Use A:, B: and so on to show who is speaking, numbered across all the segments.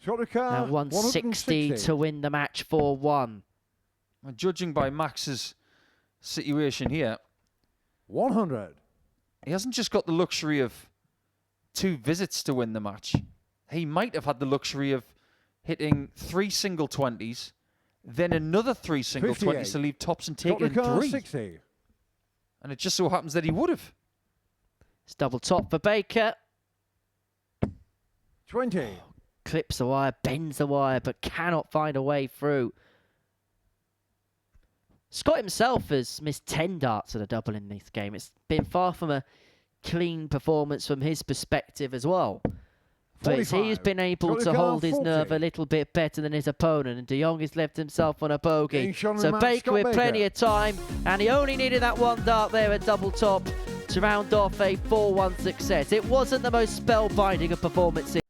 A: Now 160 to win the match 4-1.
B: Judging by Max's situation here,
C: 100.
B: He hasn't just got the luxury of 2 visits to win the match. He might have had the luxury of hitting 3 single 20s, then another 3 single 20s to leave tops and taking 3.
C: 60.
B: And it just so happens that he would have.
A: It's double top for Baker.
C: 20.
A: Clips the wire, bends the wire, but cannot find a way through. Scott himself has missed 10 darts at a double in this game. It's been far from a clean performance from his perspective as well. But he's been able to hold his nerve a little bit better than his opponent, and De Jong has left himself on a bogey. So Baker with plenty of time, and he only needed that 1 dart there at double top to round off a 4-1 success. It wasn't the most spellbinding of performances.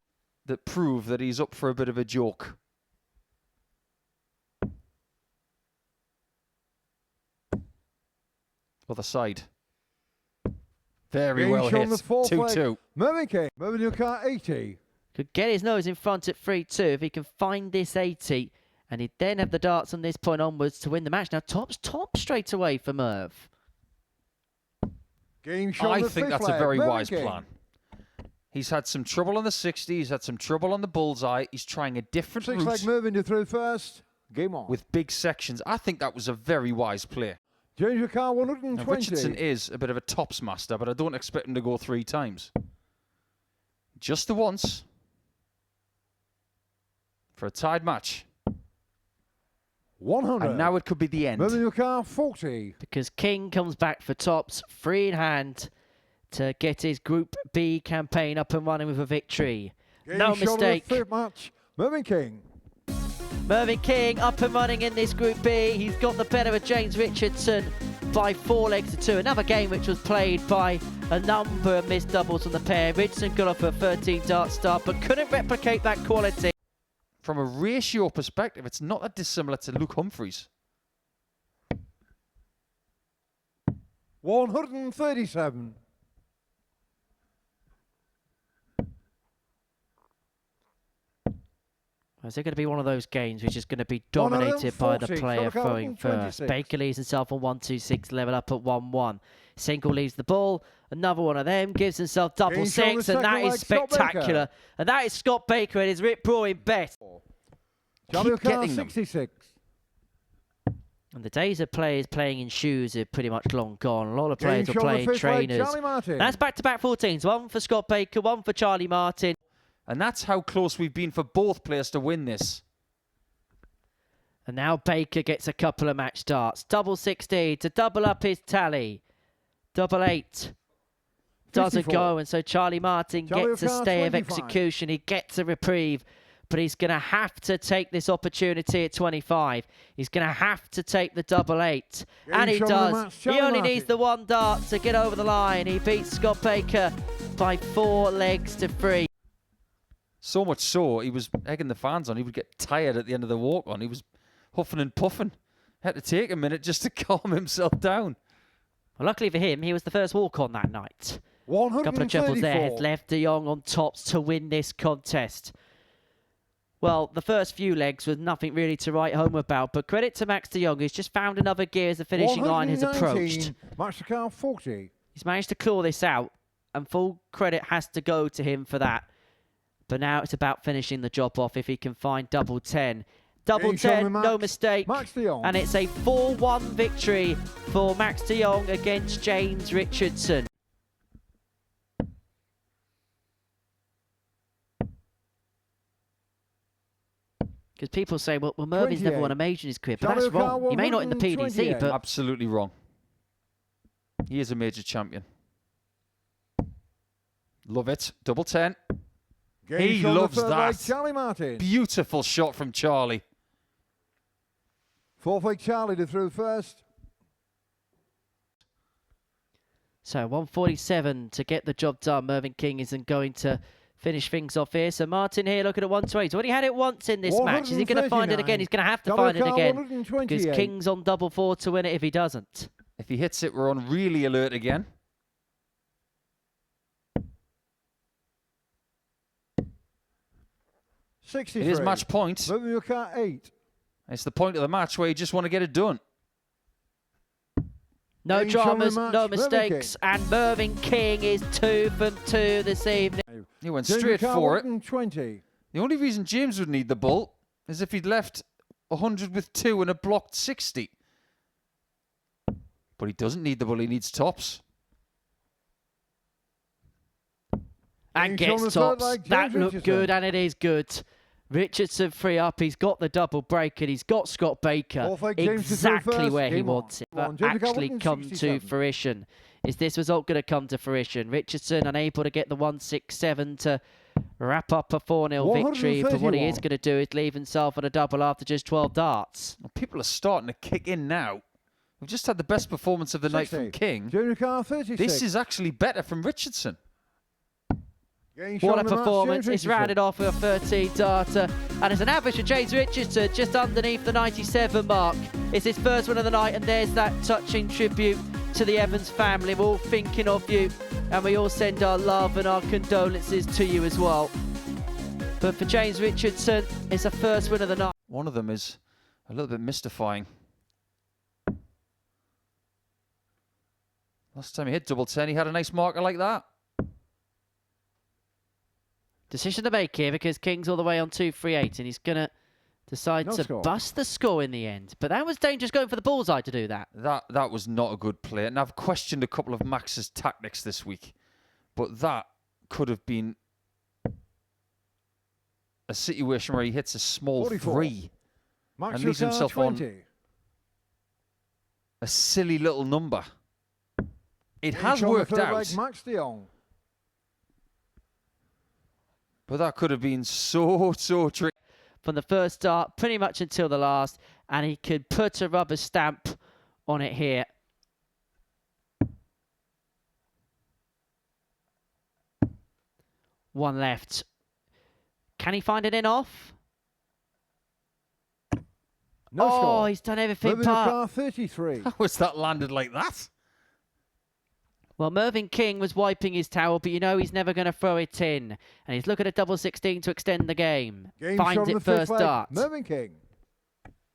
B: That prove that he's up for a bit of a joke. Other side. Very well hit. 2-2.
C: Mervyn King, moving your car 80.
A: Could get his nose in front at 3-2 if he can find this 80. And he'd then have the darts from this point onwards to win the match. Now top's top straight away for Merv.
B: I think that's a very wise plan. He's had some trouble on the 60. He's had some trouble on the bullseye. He's trying a different route.
C: 6 leg moving you through first. Game on.
B: With big sections. I think that was a very wise play.
C: Change your car 120.
B: Now, Richardson is a bit of a tops master, but I don't expect him to go 3 times. Just the once. For a tied match.
C: 100.
B: And now it could be the end.
C: Moving your car 40.
A: Because King comes back for tops, free in hand, to get his Group B campaign up and running with a victory. No mistake.
C: Match. Mervyn King.
A: Mervyn King up and running in this Group B. He's got the better of James Richardson by 4 legs to 2. Another game which was played by a number of missed doubles from the pair. Richardson got off a 13 dart start, but couldn't replicate that quality.
B: From a ratio perspective, it's not that dissimilar to Luke Humphreys.
C: 137.
A: Is it going to be one of those games which is going to be dominated by the player throwing first? Baker leaves himself on 1-2-6, level up at 1-1. Single leaves the ball. Another one of them gives himself double 6, and that is spectacular. And that is Scott Baker at his rip-roaring best.
C: Keep getting them. 66.
A: And the days of players playing in shoes are pretty much long gone. A lot of players are playing trainers. That's back-to-back 14s. 1 for Scott Baker, 1 for Charlie Martin.
B: And that's how close we've been for both players to win this.
A: And now Baker gets a couple of match starts. Double 60 to double up his tally. Double 8 doesn't go, and so Charlie Martin gets a stay of execution. He gets a reprieve, but he's going to have to take this opportunity at 25. He's going to have to take the double 8, and he does. He only needs the 1 dart to get over the line. He beats Scott Baker by 4 legs to 3.
B: So much so, he was egging the fans on. He would get tired at the end of the walk-on. He was huffing and puffing. Had to take a minute just to calm himself down.
A: Well, luckily for him, he was the first walk-on that night. A couple of triples there has left De Jong on tops to win this contest. Well, the first few legs was nothing really to write home about, but credit to Max De Jong, who's just found another gear as the finishing line has approached.
C: Max De Jong 40.
A: He's managed to claw this out, and full credit has to go to him for that. But now it's about finishing the job off if he can find double 10. Double 10, no mistake. And it's a 4-1 victory for Max De Jong against James Richardson. Because people say, well, Mervyn's never won a major in his career, but that's wrong. He may not in the PDC, but...
B: Absolutely wrong. He is a major champion. Love it. Double 10. He loves that. Beautiful shot from Charlie.
C: 4-fake Charlie to through first.
A: So 147 to get the job done. Mervyn King isn't going to finish things off here. So Martin here looking at 120. He's already had it once in this match. Is he going to find it again? He's going to have to find it again. Because King's on double 4 to win it if he doesn't.
B: If he hits it, we're on really alert again.
C: 63.
B: It is match point.
C: Moving your car 8.
B: It's the point of the match where you just want to get it done.
A: No
C: Game shown
A: dramas,
C: the match,
A: no
C: Mervyn
A: mistakes, and Mervyn King is 2 from 2 this evening.
B: He went
C: Junior
B: straight
C: car
B: for it.
C: 120.
B: The only reason James would need the bull is if he'd left 100 with 2 and a blocked 60. But he doesn't need the bull, he needs tops.
A: And
C: Game shown
A: gets
C: the third
A: tops.
C: leg,
A: That
C: James
A: looked
C: Richardson.
A: good, and it is good. Richardson free up. He's got the double break, and he's got Scott Baker
C: Fourth leg, James to throw
A: exactly
C: first.
A: where he
C: Game on.
A: wants it.
C: Come on,
A: But
C: Junior car
A: actually come to
C: 167.
A: fruition. Is this result going to come to fruition? Richardson unable to get the 167 to wrap up a 4-0 victory. But what he is
C: 131.
A: going to do is leave himself on a double after just 12 darts.
B: Well, people are starting to kick in now. We've just had the best performance of the night from
C: 60.
B: King.
C: Junior car 36.
B: This is actually better from Richardson.
C: Game
A: What
C: shown
A: a
C: the match,
A: performance.
C: James
A: It's rounded off with a 13 darter. And it's an average for James Richardson just underneath the 97 mark. It's his first win of the night, and there's that touching tribute to the Evans family. We're all thinking of you, and we all send our love and our condolences to you as well. But for James Richardson, it's a first win of the night.
B: One of them is a little bit mystifying. Last time he hit double 10, he had a nice marker like that.
A: Decision to make here because King's all the way on 238, and he's going to decide
C: No
A: to
C: score.
A: bust the score in the end. But that was dangerous going for the bullseye to do that.
B: That was not a good play. And I've questioned a couple of Max's tactics this week. But that could have been a situation where he hits a small
C: 44.
B: 3
C: Max
B: and leaves
C: your car
B: himself on
C: 20.
B: a silly little number. It
C: Game
B: has
C: shown the
B: worked
C: third
B: out,
C: leg, Max de Jong.
B: but that could have been so tricky.
A: From the first start, pretty much until the last, and he could put a rubber stamp on it here. One left. Can he find it in off?
C: No
A: oh,
C: score.
A: he's done everything
C: Moving your
A: but.
C: car 33.
B: How was that landed like that?
A: Well, Mervyn King was wiping his towel, but you know he's never going to throw it in. And he's looking at double 16 to extend the game.
C: Game
A: Finds
C: shown
A: it
C: the fifth
A: first
C: leg,
A: dart.
C: Mervyn King.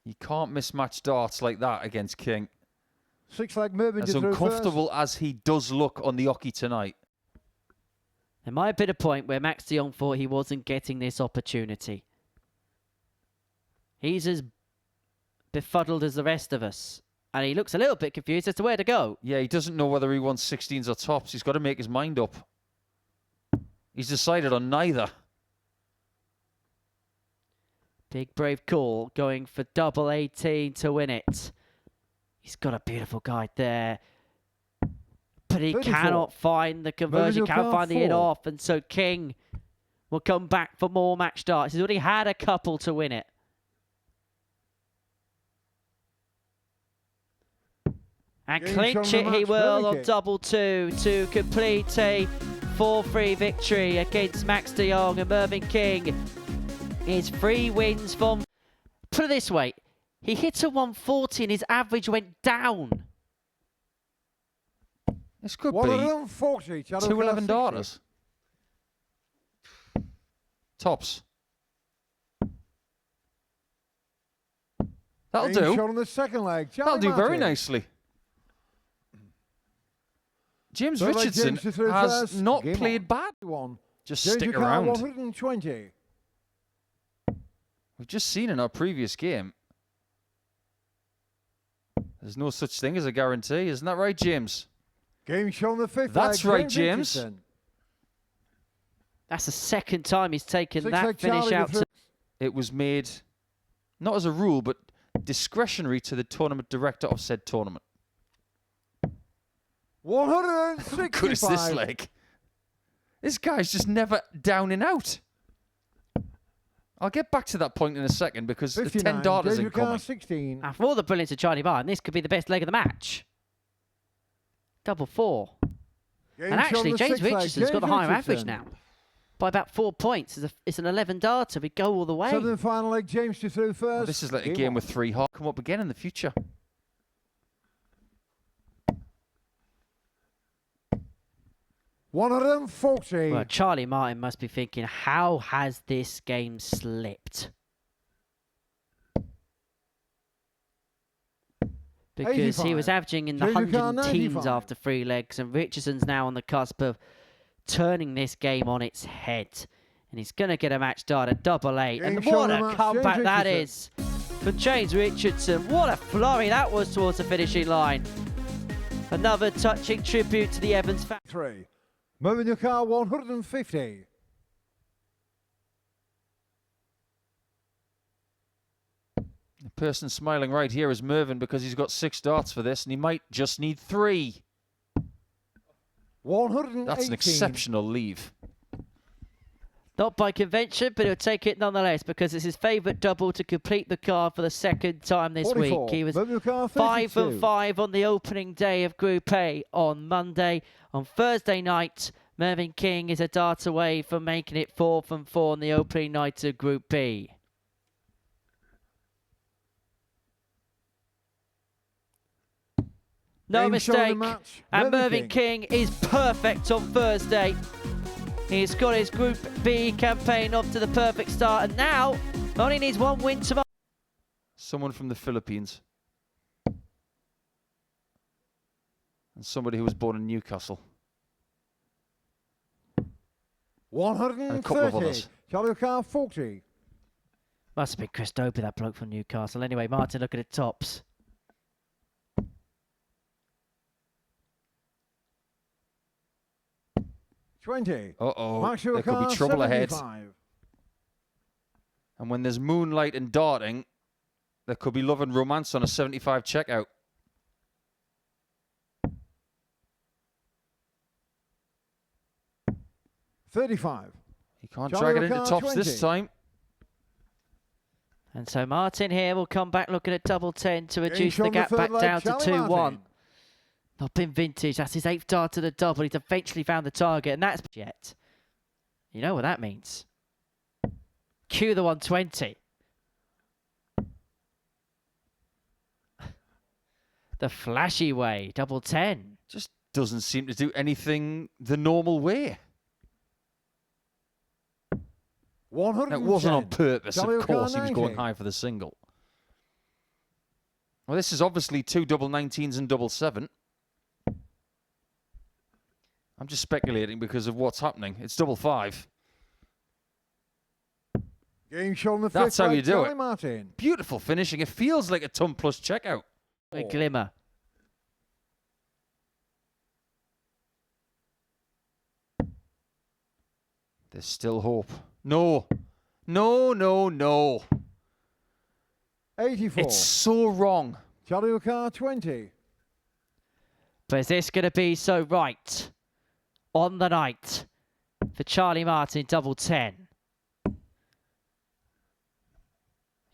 B: You can't mismatch darts like that against King.
C: 6 leg Mervyn
B: As
C: to throw
B: uncomfortable as he does look on the Oki tonight.
A: There might have been a point where Max de Jong thought he wasn't getting this opportunity. He's as befuddled as the rest of us. And he looks a little bit confused as to where to go.
B: Yeah, he doesn't know whether he wants 16s or tops. He's got to make his mind up. He's decided on neither.
A: Big brave call, going for double 18 to win it. He's got a beautiful guide there. But he
C: 34.
A: cannot find the conversion,
C: your
A: can't
C: car
A: find the in
C: 4.
A: off. And so King will come back for more match darts. He's already had a couple to win it. And
C: Game
A: clinch
C: shown
A: it
C: the
A: he
C: match,
A: will
C: Mervyn
A: on
C: King.
A: double 2 to complete a 4-3 victory against Max de Jong. And Mervyn King is 3 wins from... Put it this way, he hit a 140 and his average went down.
B: This could be
C: 140.
B: 211 darters. Tops. That'll
C: Game
B: do.
C: shown on the second leg.
B: That'll
C: Charlie
B: do very
C: Martin.
B: nicely. James
C: Third leg,
B: Richardson
C: James to throw
B: has
C: first.
B: not
C: Game
B: played
C: on.
B: bad.
C: One.
B: Just
C: James
B: stick
C: Car
B: around.
C: 120.
B: We've just seen in our previous game. There's no such thing as a guarantee. Isn't that right, James?
C: Game shown the fifth
B: That's
C: leg.
B: right, James.
C: Richardson.
A: That's the second time he's taken
C: 6
A: that
C: leg
A: finish
C: Charlie
A: out
C: to
A: to...
C: throw.
B: It was made, not as a rule, but discretionary to the tournament director of said tournament.
C: 165.
B: How good is this leg? This guy's just never down and out. I'll get back to that point in a second because the
C: 59.
B: 10 darters
C: James Car
B: incoming.
C: 16.
A: After all the brilliance of Charlie Martin, this could be the best leg of the match.
C: Game
A: Double 4.
C: shown
A: And actually,
C: the
A: James
C: sixth leg.
A: Richardson's got the
C: James
A: higher average
C: Richardson.
A: now. By about 4 points. It's an 11 darter. We go all the way.
C: Seventh and final leg. James to throw first.
B: Well, this is like a game
C: on.
B: with 3 hot. Come up again in the future.
C: 140.
A: Well, Charlie Martin must be thinking, how has this game slipped? Because he was
C: 85.
A: averaging in the
C: James Carr,
A: 100 teens
C: 95.
A: after 3 legs, and Richardson's now on the cusp of turning this game on its head. And he's going to get a match start at double 8. And
C: Game
A: what
C: show
A: a
C: match,
A: comeback
C: James
A: that
C: Richardson.
A: is for James Richardson. What a flurry that was towards the finishing line. Another touching tribute to the Evans family.
C: 3. Moving your car 150.
B: The person smiling right here is Mervyn because he's got 6 darts for this and he might just need 3.
C: 118.
B: That's an exceptional leave.
A: Not by convention, but he'll take it nonetheless because it's his favourite double to complete the card for the second time this
C: 44.
A: week. He was
C: Moving your car
A: 5
C: 32.
A: and 5 on the opening day of Group A on Monday. On Thursday night, Mervyn King is a dart away from making it 4 from 4 on the opening night of Group B. No
C: Game show the
A: mistake,
C: match,
A: and
C: Mervyn
A: Mervyn King is perfect on Thursday. He's got his Group B campaign off to the perfect start, and now only needs 1 win tomorrow.
B: Someone from the Philippines. And somebody who was born in Newcastle.
C: 130.
B: And a couple of others.
C: Charlie car 40.
A: Must have been Chris Dopey, that bloke from Newcastle. Anyway, Martin, look at the tops.
B: Uh-oh, there could be trouble ahead.
C: 75.
B: And when there's moonlight and darting, there could be love and romance on a 75 checkout.
C: $35.
B: He can't
C: Charlie
B: drag it into
C: O'Connor,
B: tops
C: 20.
B: this time.
A: And so Martin here will come back looking at double 10 to reduce
C: show
A: the
C: on the
A: gap
C: third
A: back
C: leg,
A: down to
C: Charlie
A: 2-1.
C: Martin.
A: Not been vintage. That's his 8th dart to the double. He's eventually found the target, and that's yet. You know what that means. Cue the 120. The flashy way, double 10.
B: Just doesn't seem to do anything the normal way.
C: 110.
B: It wasn't on purpose,
C: Charlie
B: of course. He
C: O'Connor,
B: was going
C: 90.
B: high for the single. Well, this is obviously 2 double 19s and double 7. I'm just speculating because of what's happening. It's double 5.
C: Game show on the
B: That's
C: fifth
B: how
C: leg,
B: you do
C: Charlie
B: it.
C: Martin.
B: Beautiful finishing. It feels like a ton plus checkout.
A: A glimmer.
B: There's still hope. No. No, no, no.
C: 84.
B: It's so wrong.
C: Charlie O'Connor 20.
A: But is this going to be so right on the night for Charlie Martin, double 10?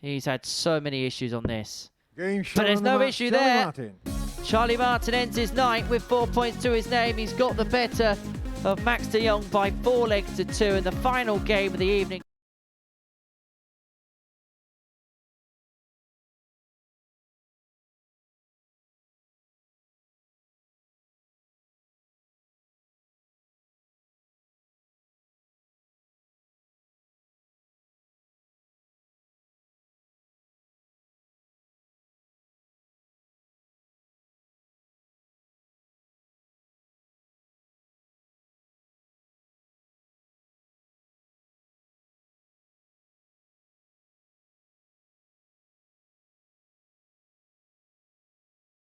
A: He's had so many issues on this.
C: Game show
A: But there's
C: on the
A: no
C: match,
A: issue
C: Charlie
A: there.
C: Martin.
A: Charlie Martin ends his night with 4 points to his name. He's got the better of Max de Jong by 4 legs to 2 in the final game of the evening.